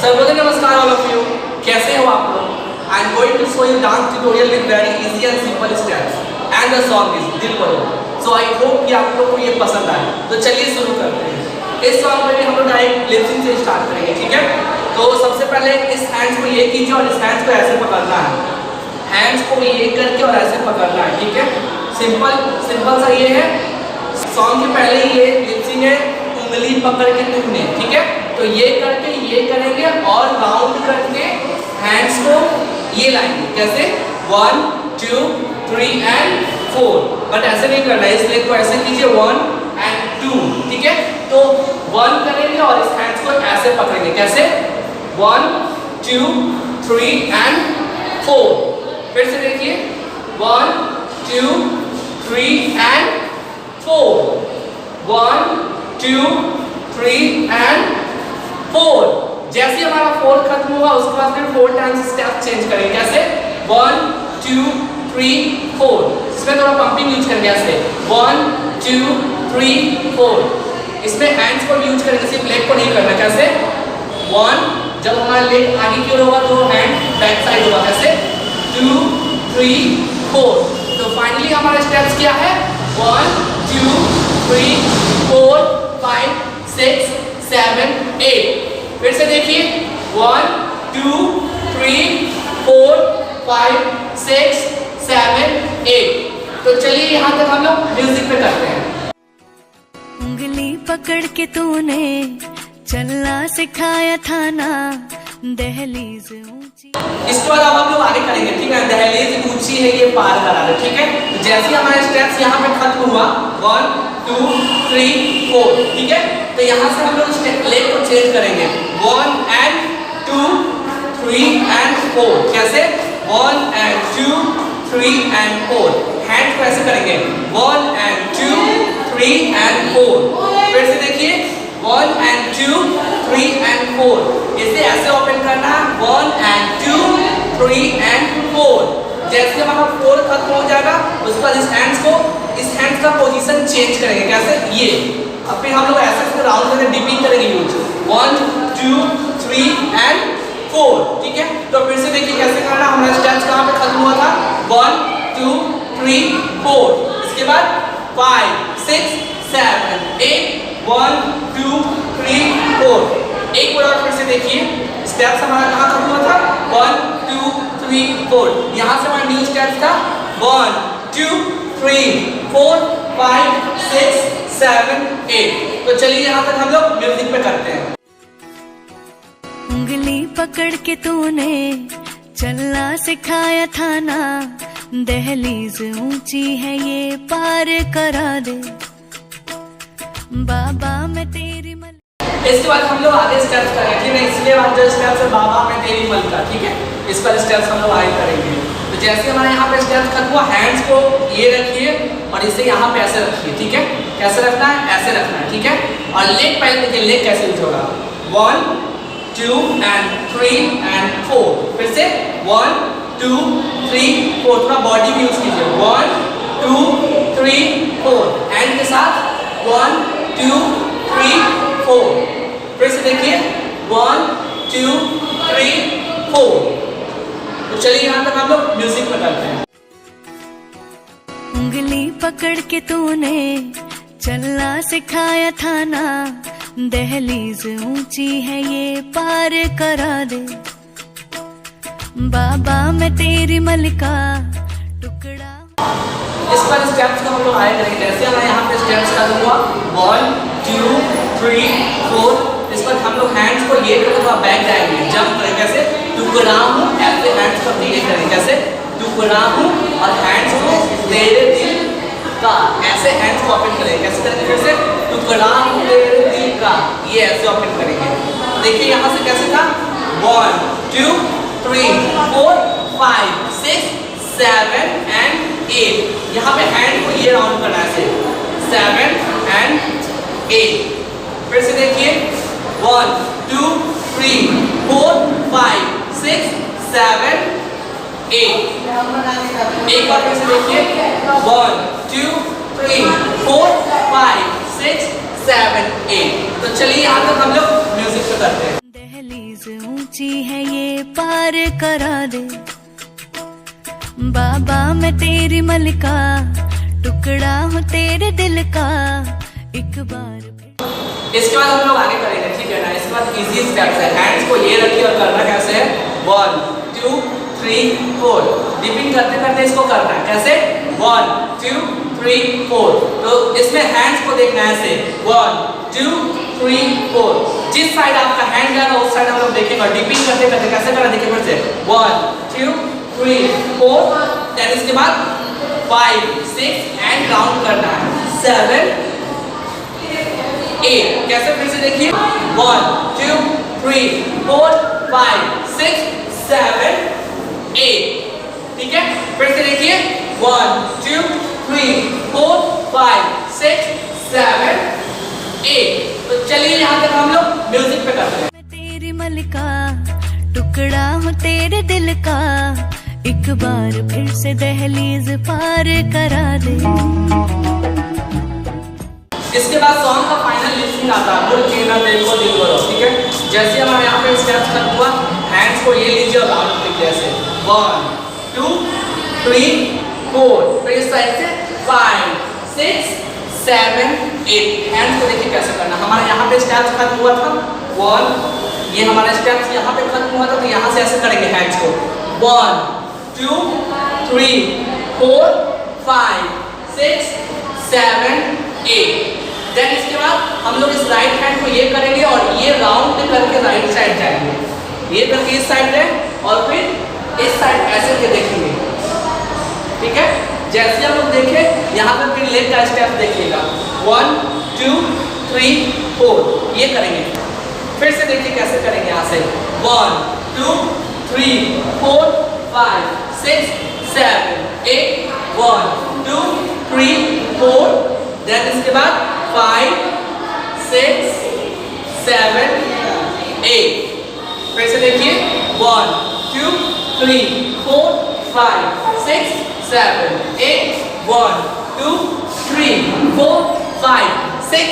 सर्वोदय नमस्कार all of you, कैसे हो आप लोग? I am going to show you dance tutorial with very easy and simple steps and the song is दिल पड़ो। सो आई होप कि आप लोग को ये पसंद आए। तो चलिए शुरू करते हैं। इस सॉन्ग में भी हम लोग डायरेक्ट लिप सिंक से स्टार्ट करेंगे, ठीक है? तो सबसे पहले इस हैंड्स को ये कीजिए और इस हैंड्स को ऐसे पकड़ना है। हैंड्स को ये करके और ऐसे पकड़ना है, ठीक है? सिंपल सा ये है। सॉन्ग के पहले ये लिप सिंक है, उंगली पकड़ के तुमने, ठीक है? तो ये करके ये करेंगे और राउंड करके हैंड्स को ये लाएंगे। कैसे? 1 2 3 एंड 4। बट ऐसे नहीं करना है, इस लेग को ऐसे कीजिए 1 एंड 2, ठीक है? तो 1 करेंगे और इस हैंड्स को ऐसे पकड़ेंगे। कैसे? 1 2 3 एंड 4। फिर से देखिए 1 2 3 एंड 4। 1 2 3 एंड 4। जैसे हमारा 4 खत्म हुआ उसके बाद फिर 4 टाइम्स स्टेप चेंज करेंगे। कैसे? 1 2 3 4। इसमें थोड़ा पंपिंग यूज करेंगे। ऐसे 1 2 3 4। इसमें हैंड्स को यूज करेंगे, सिर्फ लेग को नहीं करना। कैसे? 1 जब हमारा लेग आगे की ओर होगा तो हैंड बैक साइड होगा। कैसे? 2 3 4। तो फाइनली हमारा स्टेप्स क्या है? 1 2 3 4 5 6 7 8। फिर से देखिए 1 2 3 4 5 6 7 8। तो चलिए यहाँ तक हम लोग म्यूजिक पे करते हैं। उंगली पकड़ के तूने चलना सिखाया था ना, दहलीज ऊंची। इसके बाद अब हम लोग आगे करेंगे, ठीक है? दहलीज ऊंची है ये पार करा दे, ठीक है? तो जैसे ही हमारे स्टेप्स यहाँ पे खत्म हुआ 1 2 3 4, ठीक है? तो यहाँ से हम लोग लेग को चेंज करेंगे 1 एंड 2 3 एंड 4। कैसे? 1 एंड 2 3 एंड 4। हैंड को ऐसे करेंगे 1 एंड 2 3 एंड 4। फिर से देखिए 1 एंड 2 3 एंड 4। इसे ऐसे ओपन करना 1 एंड 2 3 एंड 4। जैसे हमारा 4 खत्म हो जाएगा उसके बाद इस हैंड्स का पोजीशन चेंज करेंगे। कैसे? ये अब फिर हम लोग ऐसे राउंड करके डिपिंग करेंगे यूज 1 2 3 एंड 4, ठीक है? तो फिर से देखिए कैसे करना। हमारा स्टेप्स कहाँ पे खत्म हुआ था? 1 2 3 4। इसके बाद 5 6 7 8 1 2 3 4। एक बार और फिर से देखिए स्टेप्स हमारा कहाँ खत्म हुआ था? 1 2 3 4। यहाँ से हमारा न्यू स्टेप्स था 1 2 3 4 5 6 7 8। तो चलिए यहाँ तक हम लोग म्यूजिक पे करते हैं। उंगली पकड़ के तूने चलना सिखाया था ना, दहलीज ऊंची है ये पार करा दे, बाबा मैं तेरी मल। इसके बाद हम लोग आगे स्टेप्स करेंगे, ठीक है? इसलिए हम जो स्टेप्स है बाबा मैं तेरी मलका, ठीक है? इस पर स्टेप्स हम लोग आगे करेंगे। तो जैसे हमारे यहाँ पे स्टेप्स खत्म हुआ, हैंड्स को ये रखिए और इसे यहाँ पे ऐसे रखिए, ठीक है? कैसे रखना है? ऐसे रखना है, ठीक है? और लेग पहले देखिए लेग कैसे यूज होगा 1 2 एंड 3 एंड 4। फिर से 1 2 3 4। थोड़ा बॉडी भी यूज कीजिए 1 2 3 4। हैंड के साथ 1 2 3 4। फिर से देखिए 1 2 3 4। तो चलिए यहाँ तक हम लोग म्यूजिक पे करते हैं। उंगली पकड़ के तूने चलना सिखाया था ना, दहलीज ऊंची है ये पार करा दे, बाबा मैं तेरी मलिका टुकड़ा। इस पर स्टेप्स को हम लोग आगे करेंगे। जैसे हमारे यहाँ पे स्टेप्स खत्म हुआ 1 2 3 4। इस पर हम लोग हैंड्स को ये करके थोड़ा बैक जाएंगे, जंप करेंगे। कैसे? टुकड़ा हूँ, ऐसे हैंड्स को ये करेंगे। कैसे? टुकड़ा हूँ और हैंड्स को तेरे दिल का, ऐसे हैंड्स को ओपन करेंगे। कैसे करेंगे? फिर से टुकड़ा हूँ तेरे दिल का, ये ऐसे ओपन करेंगे। देखिए यहाँ से कैसे था 1 2 3 4 5 6 7 एंड 8। यहाँ पे हैंड को ये राउंड करना है ऐसे 7 एंड 8। फिर से देखिए 1 2 3 4 5 6 7 8। एक बार फिर से देखिए 1 2 3 4 5 6 7 8। तो चलिए यहाँ तक हम लोग म्यूजिक पे करते हैं। दहलीज ऊंची है ये पार करा दे। बाबा मैं तेरी मलिका, टुकड़ा हूँ तेरे दिल का, एक बार। इसके बाद हम लोग आगे करेंगे, ठीक है ना। इसके बाद इजी स्टेप्स है। हैंड्स को ये रखिए और करना कैसे है, 1 2 3 4। डिपिंग करते करते इसको करना है कैसे, 1 2 3 4। तो इसमें हैंड्स को देखना है ऐसे, 1 2 3 4। जिस साइड आपका हैंड जाएगा उस साइड हम लोग देखेंगे। डिपिंग करते करते कैसे करना देखिए फिर से, 1 2 3 4। देन इसके बाद 5 6 एंड राउंड करना है, 7 8। कैसे फिर से देखिए, 1 2 3 4 5 6 7 8। ठीक है, फिर से देखिए, 1 2 3 4 5 6 7 8। तो चलिए यहाँ तक हम लोग म्यूजिक पे करते हैं। मैं तेरी मलिका, टुकड़ा हूँ तेरे दिल का, एक बार फिर से दहलीज पार करा दे। इसके बाद सॉन्ग का फाइनल लिपसिंग आता है, मुड़ के ना देखो दिल करो। ठीक है, जैसे हमारे यहाँ पे स्टेप्स खत्म हुआ, हैंड्स को ये लीजिए और राउंड कीजिए ऐसे, 1 2 3 4। फिर इस साइड से 5 6 7 8। हैंड्स को देखिए कैसे करना। हमारे यहाँ पे स्टेप्स खत्म हुआ था 1, ये हमारा स्टेप्स यहाँ पे खत्म हुआ था, तो यहाँ से ऐसे करेंगे हैंड्स को, 1 2 3 4 5 6 7 8। देन इसके बाद हम लोग इस राइट हैंड को ये करेंगे और ये राउंड करके राइट साइड जाएंगे, ये करके इस साइड है और फिर इस साइड ऐसे के देखेंगे। ठीक है, जैसे हम लोग देखें यहाँ पर फिर लेग का स्टेप देखिएगा, 1 2 3 4 ये करेंगे। फिर से देखिए कैसे करेंगे, यहाँ से 1 2 3 4 5 6 7 8 1 2 3 4। देन इसके बाद 5 6 7 8। फिर से देखिए, 1 2 3 4 5 6 7 8 1 2 3 4 5 6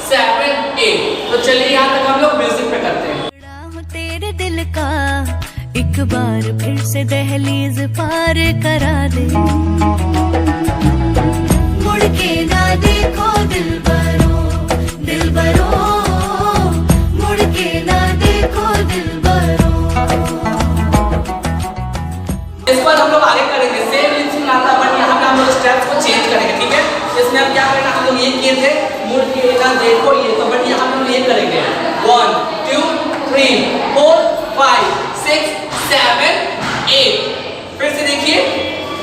7 8। तो चलिए यहाँ तक हम लोग म्यूजिक पे करते हैं। टुकड़ा हूँ तेरे दिल का, एक बार फिर से दहलीज पार करा दे। मुड़ के ना देखो दिलबरो, दिलबरो, मुड़ के ना देखो दिलबरो। इस बार हम लोग आगे करेंगे, सेम लिपसिंग आता है बट यहाँ पे हम लोग स्टेप्स को चेंज करेंगे। ठीक है, इसमें हम क्या करेंगे, हम लोग ये किए थे, मुड़ के ना देखो ये, तो बट यहाँ पे हम लोग ये करेंगे, 1 2 3 4 5 6 7 8। फिर से देखिए,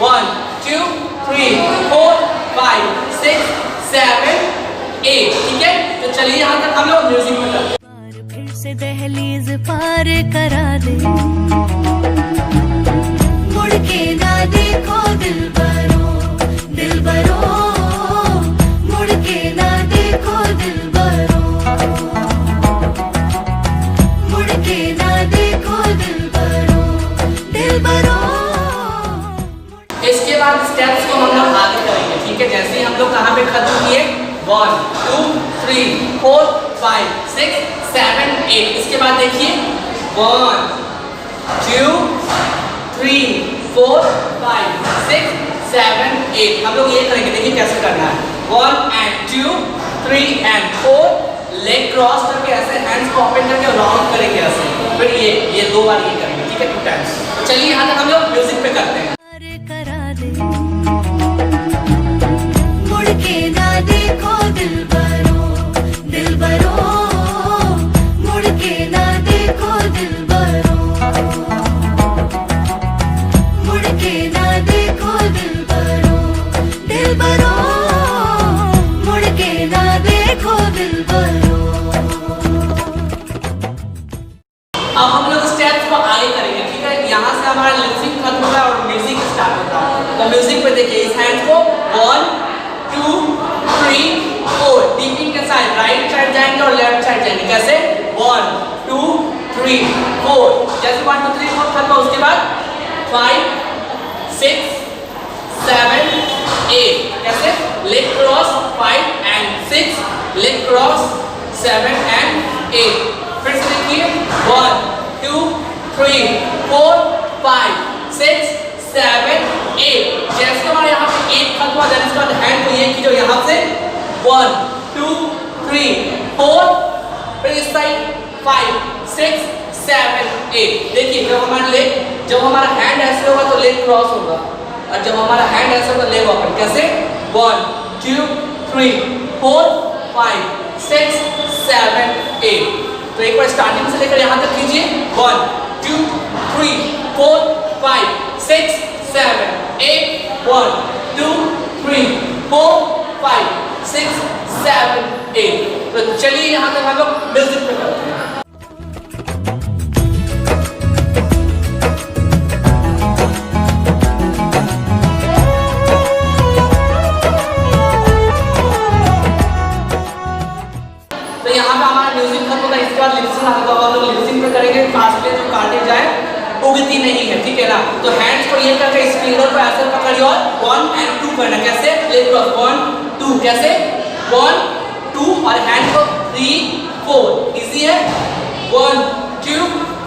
1 2 3 4 5 6 7 8। ठीक है, तो चलिए यहाँ तक हम लोग म्यूजिक में करते हैं। फिर से दहलीज पार करा दे। मुड़ के ना देखो दिलबरो, दिलबरो, मुड़ के ना देखो दिलबरो, मुड़ के ना देखो दिलबरो, दिलबरो। इसके बाद स्टेप्स को हम लोग आगे करेंगे। ठीक है, जैसे ही हम लोग कहाँ पे खत्म किए, 1 2 3 4 5 6 7 8। इसके बाद देखिए, 1 2 3 4 5 6 7 8। हम लोग ये करेंगे, देखिए कैसे करना है, 1 and 2 3 and 4। लेग क्रॉस करके ऐसे हैंड्स को ओपन करके राउंड करेंगे ऐसे, फिर ये 2 बार ये करेंगे। ठीक है, 2 टाइम्स। तो चलिए यहाँ तक हम लोग म्यूजिक पे करते हैं। करा दे। मुड़ के ना देखो दिलबरो, दिलबरो, मुड़ के ना देखो दिलबरो, मुड़ के ना देखो दिलबरो, दिलबरो, मुड़ के ना देखो दिलबरो। अब हम लोग स्टेप्स को आगे करेंगे। ठीक है, यहाँ से हमारा लिपसिंग खत्म होता है और म्यूजिक स्टार्ट होता है। तो म्यूजिक पे देखिए, इस हैंड को 1 2 3 4। डिपिंग के साइड राइट साइड जाएंगे और लेफ्ट साइड जाएंगे। कैसे, 1 2 3 4। जैसे 1 2 3 4 खत्म, उसके बाद 5 6 7 8। कैसे, leg cross 5 and 6, leg cross 7 and 8। फिर से देखिए, 1 2 3 4 5 6 7 8। जैसे हमारे यहाँ पे 8 खत्म हुआ देन इसके बाद हैंड को ये कीजिए यहाँ से 1 2 3 4 फिर इस साइड 5 6 7 8। देखिए जब हमारा हैंड ऐसे होगा तो लेग क्रॉस होगा और जब हमारा हैंड ऐसे होगा लेग ओपन। कैसे 1 2 3 4 5 6 7 8। तो एक बार स्टार्टिंग से लेकर यहाँ तक कीजिए 1 2 3 4 5 6 7 8 1 2 3 4 5 6 7 8। तो चलिए यहाँ तक हम लोग म्यूजिक पे करते हैं। तो यहाँ पे हमारा म्यूजिक खत्म होगा, इसके बाद लिपसिंग होगा। हम लोग लिपसिंग पे करेंगे, फास्ट पे जो काटे जाए उगती नहीं है, ठीक है ना। तो हैंड्स को ये करके इस फिंगर को ऐसे पकड़िए और 1 और 2 करना। कैसे लेग क्रॉस 1 2 कैसे 1 2 और हैंड को 3 4। इजी है 1 2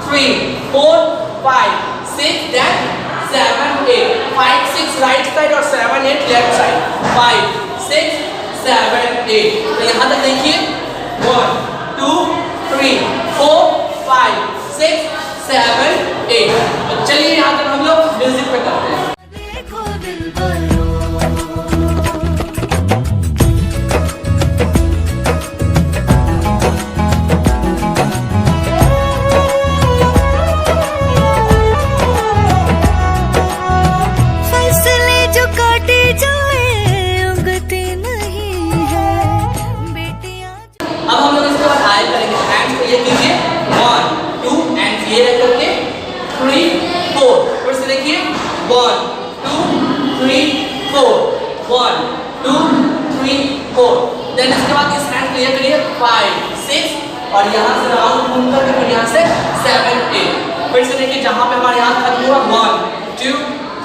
3 4 5 6 देन 7 8 5 6 राइट साइड और 7 8 लेफ्ट साइड 5 6 7 8। तो यहाँ तक देखिए 1 2 3 4 5 6 7 8। तो चलिए यहाँ तक हम लोग म्यूजिक पे करते हैं। देखो दिल भरो फसले जो काटे जाए उगती नहीं है बेटियां। अब हम लोग इसके बाद आए करेंगे। हैंड्स को ये कीजिए 1 2 एंड ये रख करके 3 4। फिर से देखिए 1 2 3 4 1 2 3 4। देन इसके बाद इस हैंड को ये करिए 5 6 और यहाँ से राउंड घूम करके फिर यहाँ से 7 8। फिर से देखिए जहाँ पे हमारे यहाँ खत्म हुआ 1 2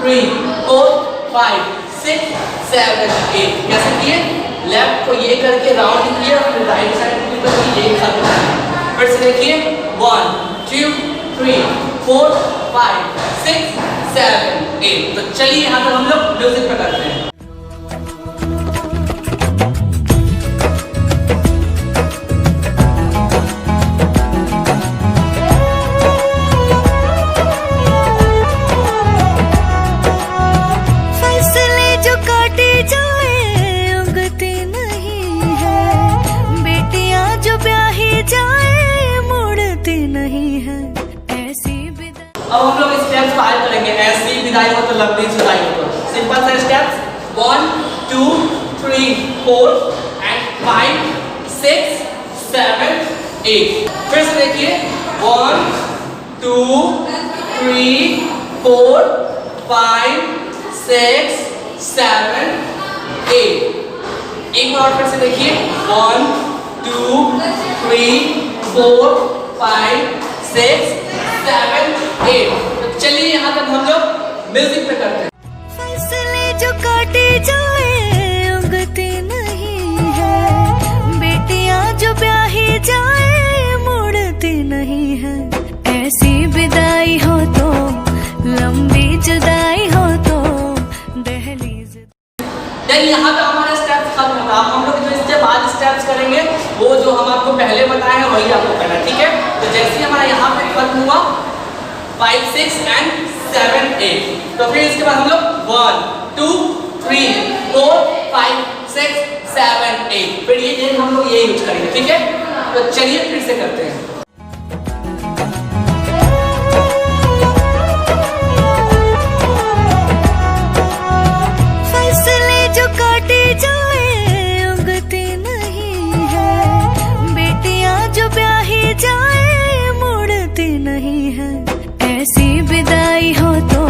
3 4 5 6 7 8। कैसे किए लेफ्ट को ये करके राउंड किया फिर राइट साइड को करके ये खत्म किया। फिर से देखिए 1 2 3 4 5 6 7 8। तो चलिए यहाँ तक हम लोग म्यूजिक पे करते हैं। फसले जो काटे जाए उगती नहीं है बेटियां जो ब्याही जाए मुड़ती नहीं है ऐसी विदा। अब हम लोग स्टेप्स को आगे करेंगे। ऐसी विदाई हो तो लंबी जुदाई हो तो सिंपल सा स्टेप्स 1 2 3 4 एंड 5 6 7 8। फिर से देखिए 1 2 3 4 5 6 7 8। एक बार फिर से देखिए 1 2 3 4 5 6 7 8। तो चलिए यहाँ तक हम लोग म्यूजिक पे करते हैं। फसले जो काटे जाए उगती नहीं है बेटियां जो ब्याही जाए मुड़ती नहीं है ऐसी विदाई हो तो लंबी जुदाई हो तो दहलीज। देन यहाँ पे हमारे स्टेप्स खत्म होता है। हम लोग जो इसके बाद स्टेप्स करेंगे वो जो हम आपको पहले बताए हैं वही आपको करना है, ठीक है। तो जैसे ही हमारा यहाँ पे खत्म हुआ 5 6 एंड 7 8। तो फिर इसके बाद हम लोग 1 2 3 4 5 6 7 8। फिर ये हम लोग ये यूज करेंगे, ठीक है। तो चलिए फिर से करते हैं। फसले जो काटे जाए उगती नहीं है बेटियां जो ब्याही जाए मुड़ती नहीं है ऐसी विदाई हो तो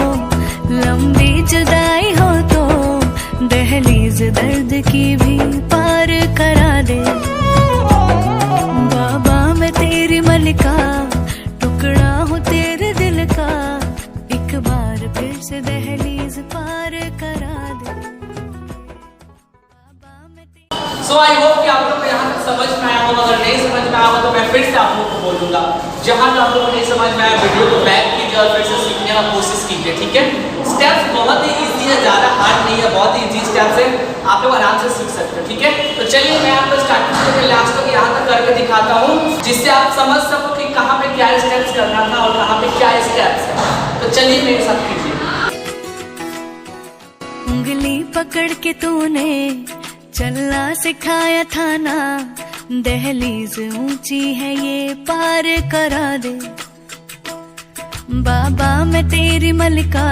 लंबी जुदाई हो तो दहलीज दर्द की भी पार करा दे। बाबा मैं तेरी मलिका टुकड़ा हूँ तेरे दिल का एक बार फिर से दहलीज पार करा दे। बाबा मैं सो आई होप कि आप लोग को यहाँ तक समझ में आया होगा। अगर नहीं समझ में आया होगा तो मैं फिर से आप लोग को बोलूंगा। जहां तक आप लोगों को नहीं समझ में आया वीडियो को बैक कीजिए और फिर से सीखने का कोशिश कीजिए, ठीक है। स्टेप्स बहुत ही इजी है, ज़्यादा हार्ड नहीं है, बहुत ही इजी स्टेप्स है, आप लोग आराम से सीख सकते हो, ठीक है। तो चलिए मैं आपको स्टार्टिंग से लेकर लास्ट तक यहाँ तक करके दिखाता हूँ, जिससे आप समझ सको कि कहाँ पे क्या स्टेप्स करना था और कहाँ पे क्या स्टेप्स है। तो चलिए मेरे साथ कीजिए। उंगली पकड़ के तूने चलना सिखाया था ना, दहलीज ऊंची है ये पार करा दे। बाबा मैं तेरी मलिका,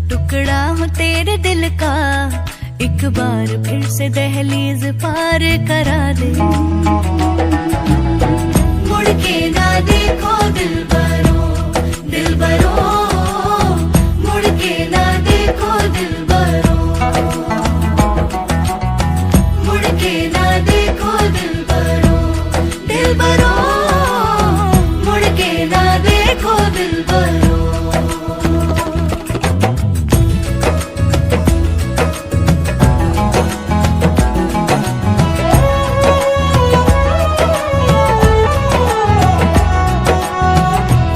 टुकड़ा हूँ तेरे दिल का, एक बार फिर से दहलीज पार करा दे। मुड़ के ना देखो दिलबरो, दिलबरो, मुड़ के ना देखो दिलबरो, मुड़ के ना देखो दिलबरो, दिलबरो, मुड़ के ना देखो दिलबरो।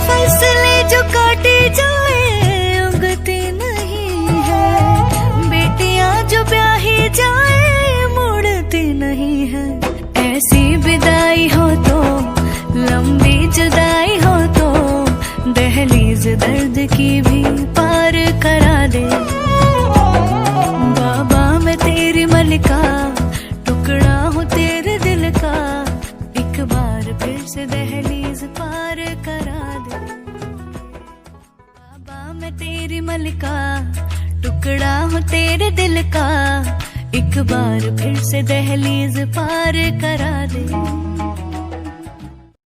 फैसले जो काटे जाए उगते नहीं है, बेटियां जो ब्याही जाए मुड़ती नहीं है। ऐसी विदाई हो तो, लंबी जुदाई हो तो, दहलीज दर्द की भी पार करा दे। बाबा मैं तेरी मलिका, टुकड़ा हूँ तेरे दिल का, एक बार फिर से दहलीज पार करा दे। बाबा मैं तेरी मलिका, टुकड़ा हूँ तेरे दिल का, एक बार फिर से दहलीज पार करा दे।